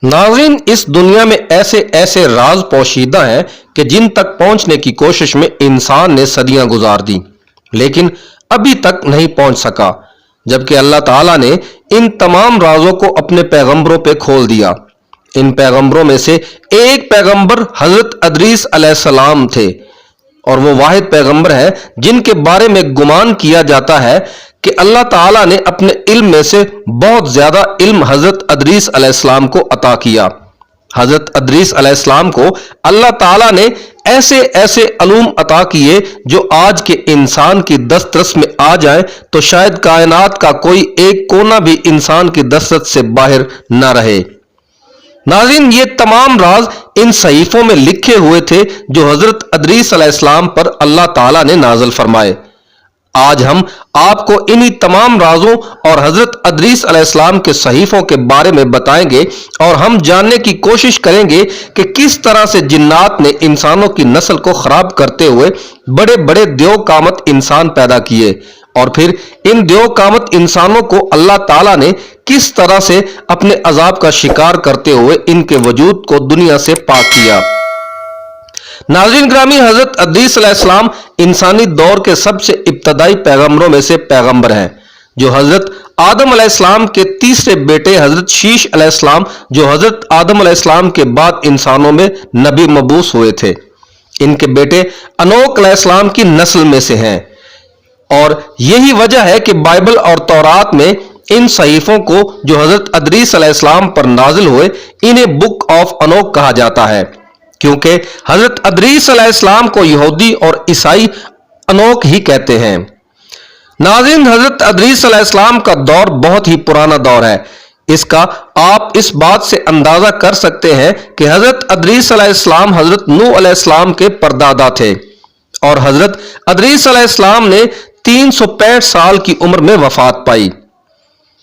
नाज़रीन, इस दुनिया में ऐसे ऐसे राज पोशीदा हैं कि जिन तक पहुंचने की कोशिश में इंसान ने सदियां गुजार दी, लेकिन अभी तक नहीं पहुंच सका। जबकि अल्लाह ताला ने इन तमाम राजों को अपने पैगंबरों पे खोल दिया। इन पैगंबरों में से एक पैगंबर हजरत अदरीस अलैहिस्सलाम थे, और वो वाहिद पैगंबर है जिनके बारे में गुमान किया जाता है कि अल्लाह ताला ने अपने इल्म में से बहुत ज्यादा इल्म हजरत अदरीस अलैहिस्सलाम को अता किया। हजरत अदरीस अलैहिस्सलाम को अल्लाह ताला ने ऐसे ऐसे अलूम अता किए जो आज के इंसान की दस्तरस में आ जाए तो शायद कायनात का कोई एक कोना भी इंसान की दस्तरस से बाहर न रहे। नाज़रीन, ये तमाम राज इन सहीफों में लिखे हुए थे जो हजरत अदरीस अलैहिस्सलाम पर अल्लाह ताला ने नाज़िल फरमाए। आज हम आपको इन्हीं तमाम राजों और हजरत अदरीस अलैहिस्सलाम के सहीफों के बारे में बताएंगे और हम जानने की कोशिश करेंगे कि किस तरह से जिन्नात ने इंसानों की नस्ल को खराब करते हुए बड़े बड़े देवकामत इंसान पैदा किए, और फिर इन देवकामत इंसानों को अल्लाह ताला ने किस तरह से अपने अजाब का शिकार करते हुए इनके वजूद को दुनिया से पाक किया। नाज़रीन ग्रामी, हजरत अदरीस अलैहिस्सलाम इंसानी दौर के सबसे इब्तदाई पैगंबरों में से पैगंबर हैं, जो हजरत आदम अलैहिस्सलाम के तीसरे बेटे हजरत शीश अलैहिस्सलाम, जो हजरत आदम अलैहिस्सलाम के बाद इंसानों में नबी मबूस हुए थे, इनके बेटे अनोक अलैहिस्सलाम की नस्ल में से हैं। और यही वजह है कि बाइबल और तौरात में इन सहीफों को जो हजरत अदरीस अलैहिस्सलाम पर नाजिल हुए इन्हें बुक ऑफ अनोक कहा जाता है, क्योंकि हजरत अदरीस अलैहिस्सलाम को यहूदी और ईसाई अनोक ही कहते हैं। नाज़रीन, हजरत अदरीस अलैहिस्सलाम का दौर बहुत ही पुराना दौर है। इसका आप इस बात से अंदाजा कर सकते हैं कि हजरत अदरीस अलैहिस्सलाम हजरत नूह अलैहिस्सलाम के परदादा थे, और हजरत अदरीस अलैहिस्सलाम ने 365 साल की उम्र में वफात पाई।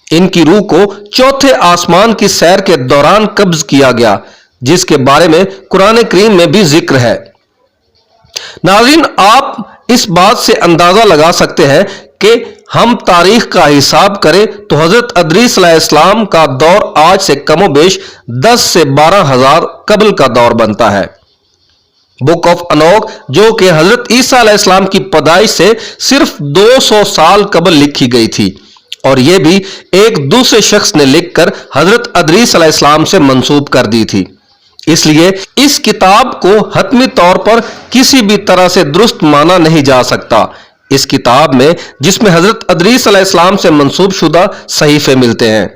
इनकी रूह को चौथे आसमान की सैर के दौरान कब्ज किया गया, जिसके बारे में कुरान करीम में भी जिक्र है। नाज़रीन, आप इस बात से अंदाजा लगा सकते हैं कि हम तारीख का हिसाब करें तो हजरत अदरीस अलैहिस्सलाम का दौर आज से कमोबेश 10 से 12 हजार कबल का दौर बनता है। बुक ऑफ अनोक, जो कि हजरत ईसा अलैहिस्सलाम की पैदाइश से सिर्फ 200 साल कबल लिखी गई थी, और यह भी एक दूसरे शख्स ने लिखकर हजरत अदरीस अलैहिस्सलाम से मंसूब कर दी थी। इसलिए इस किताब को हतमी तौर पर किसी भी तरह से दुरुस्त माना नहीं जा सकता। इस किताब में, जिसमें हजरत अदरीस अलैहिस्सलाम से मंसूब शुदा सहीफे मिलते हैं,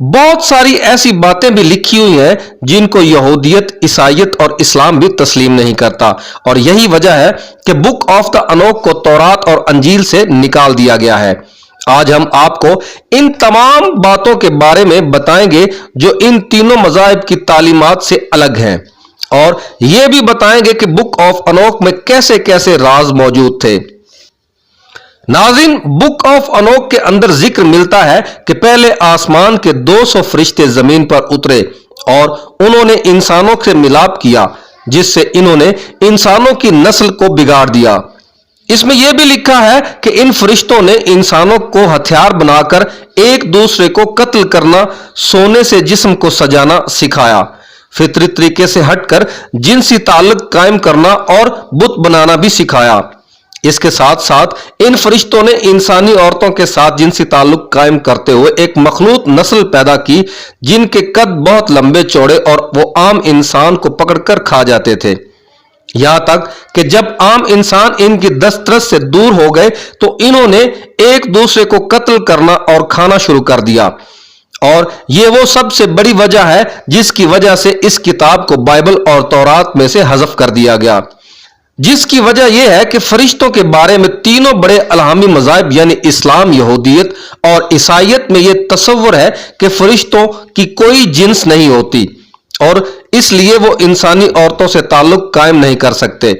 बहुत सारी ऐसी बातें भी लिखी हुई हैं जिनको यहूदियत, ईसाइयत और इस्लाम भी तस्लीम नहीं करता, और यही वजह है कि बुक ऑफ द अनोक को तौरात और अंजील से निकाल दिया गया है। आज हम आपको इन तमाम बातों के बारे में बताएंगे जो इन तीनों मज़ाहिब की तालीमात से अलग हैं, और यह भी बताएंगे कि बुक ऑफ अनोक में कैसे कैसे राज मौजूद थे। नाज़रीन, बुक ऑफ अनोक के अंदर जिक्र मिलता है कि पहले आसमान के 200 फरिश्ते जमीन पर उतरे और उन्होंने इंसानों से मिलाप किया, जिससे इन्होंने इंसानों की नस्ल को बिगाड़ दिया। इसमें यह भी लिखा है कि इन फरिश्तों ने इंसानों को हथियार बनाकर एक दूसरे को कत्ल करना, सोने से जिस्म को सजाना सिखाया, फितरी तरीके से हटकर जिनसी ताल्लुक कायम करना और बुत बनाना भी सिखाया। इसके साथ साथ इन फरिश्तों ने इंसानी औरतों के साथ जिनसी ताल्लुक कायम करते हुए एक मखलूत नस्ल पैदा की, जिनके कद बहुत लंबे चौड़े और वो आम इंसान को पकड़कर खा जाते थे। यहां तक कि जब आम इंसान इनकी दस्तरस से दूर हो गए तो इन्होंने एक दूसरे को कत्ल करना और खाना शुरू कर दिया, और ये वो सबसे बड़ी वजह है जिसकी वजह से इस किताब को बाइबल और तौरात में से हज़फ कर दिया गया। जिसकी वजह यह है कि फरिश्तों के बारे में तीनों बड़े अलहामी मज़ाहिब यानी इस्लाम, यहूदियत और ईसाइयत में यह तसव्वुर है कि फरिश्तों की कोई जिन्स नहीं होती, और इसलिए वो इंसानी औरतों से ताल्लुक कायम नहीं कर सकते।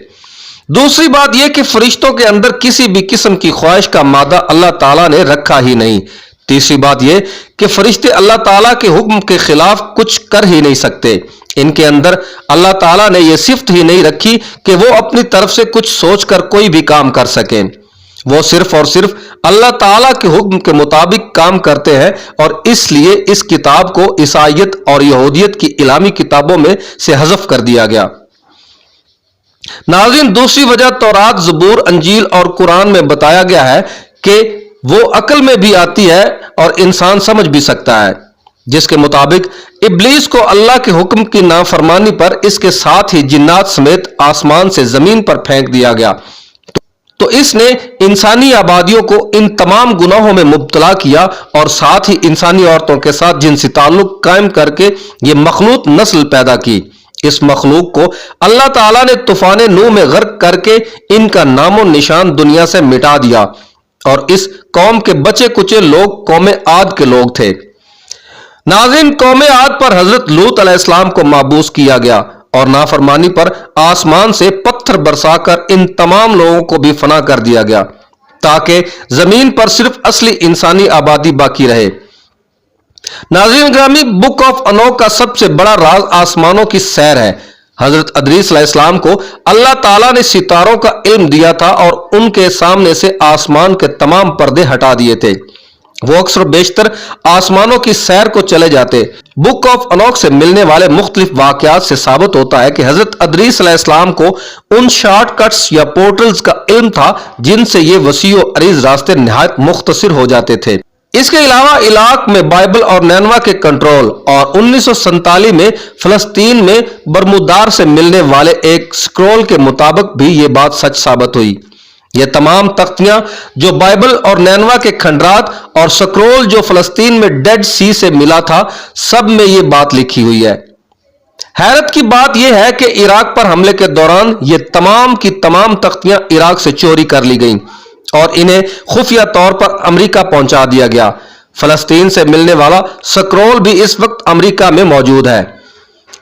दूसरी बात यह कि फरिश्तों के अंदर किसी भी किस्म की ख्वाहिश का मादा अल्लाह ताला ने रखा ही नहीं। तीसरी बात यह कि फरिश्ते अल्लाह ताला के हुक्म के खिलाफ कुछ कर ही नहीं सकते। इनके अंदर अल्लाह ताला ने यह सिफ्त ही नहीं रखी कि वो अपनी तरफ से कुछ सोचकर कोई भी काम कर सकें। وہ صرف اور صرف اللہ تعالیٰ کے حکم کے مطابق کام کرتے ہیں، اور اس لیے اس کتاب کو عیسائیت اور یہودیت کی الہامی کتابوں میں سے حذف کر دیا گیا۔ ناظرین، دوسری وجہ تورات، زبور، انجیل اور قرآن میں بتایا گیا ہے کہ وہ عقل میں بھی آتی ہے اور انسان سمجھ بھی سکتا ہے، جس کے مطابق ابلیس کو اللہ کے حکم کی نافرمانی پر اس کے ساتھ ہی جنات سمیت آسمان سے زمین پر پھینک دیا گیا، تو اس نے انسانی آبادیوں کو ان تمام گناہوں میں مبتلا کیا اور ساتھ ہی انسانی عورتوں کے ساتھ جنسی تعلق قائم کر کے یہ مخلوط نسل پیدا کی۔ اس مخلوق کو اللہ تعالیٰ نے طوفان نوح میں غرق کر کے ان کا نام و نشان دنیا سے مٹا دیا، اور اس قوم کے بچے کچے لوگ قوم عاد کے لوگ تھے۔ ناظرین، قوم عاد پر حضرت لوط علیہ السلام کو مابوس کیا گیا اور نافرمانی پر آسمان سے پتھر برسا کر ان تمام لوگوں کو بھی فنا کر دیا گیا، تاکہ زمین پر صرف اصلی انسانی آبادی باقی رہے۔ ناظرین گرامی، بک آف انوک کا سب سے بڑا راز آسمانوں کی سیر ہے۔ حضرت ادریس علیہ السلام کو اللہ تعالیٰ نے ستاروں کا علم دیا تھا اور ان کے سامنے سے آسمان کے تمام پردے ہٹا دیے تھے۔ وہ اکثر و بیشتر آسمانوں کی سیر کو چلے جاتے۔ بک آف انوک سے ملنے والے مختلف واقعات سے ثابت ہوتا ہے کہ حضرت ادریس علیہ السلام کو ان شارٹ کٹس یا پورٹلز کا علم تھا جن سے یہ وسیع و عریض راستے نہایت مختصر ہو جاتے تھے۔ اس کے علاوہ عراق میں بائبل اور نینوا کے کنٹرول، اور 1947 میں فلسطین میں برمودار سے ملنے والے ایک سکرول کے مطابق بھی یہ بات سچ ثابت ہوئی۔ یہ تمام تختیاں جو بائبل اور نینوا کے کھنڈرات اور سکرول جو فلسطین میں ڈیڈ سی سے ملا تھا، سب میں یہ بات لکھی ہوئی ہے۔ حیرت کی بات یہ ہے کہ عراق پر حملے کے دوران یہ تمام کی تمام تختیاں عراق سے چوری کر لی گئیں اور انہیں خفیہ طور پر امریکہ پہنچا دیا گیا۔ فلسطین سے ملنے والا سکرول بھی اس وقت امریکہ میں موجود ہے۔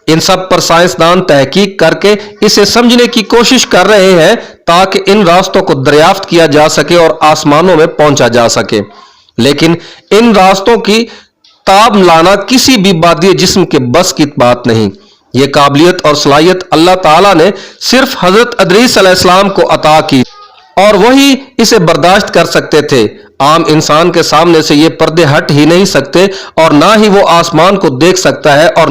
ان سب پر سائنسدان تحقیق کر کے اسے سمجھنے کی کوشش کر رہے ہیں تاکہ ان راستوں کو دریافت کیا جا سکے اور آسمانوں میں پہنچا جا سکے، لیکن ان راستوں کی تاب لانا کسی بھی مادی جسم کے بس کی بات نہیں۔ یہ قابلیت اور صلاحیت اللہ تعالیٰ نے صرف حضرت ادریس علیہ السلام کو عطا کی اور وہی اسے برداشت کر سکتے تھے۔ عام انسان کے سامنے سے یہ پردے ہٹ ہی نہیں سکتے، اور نہ ہی وہ آسمان کو دیکھ سکتا ہے اور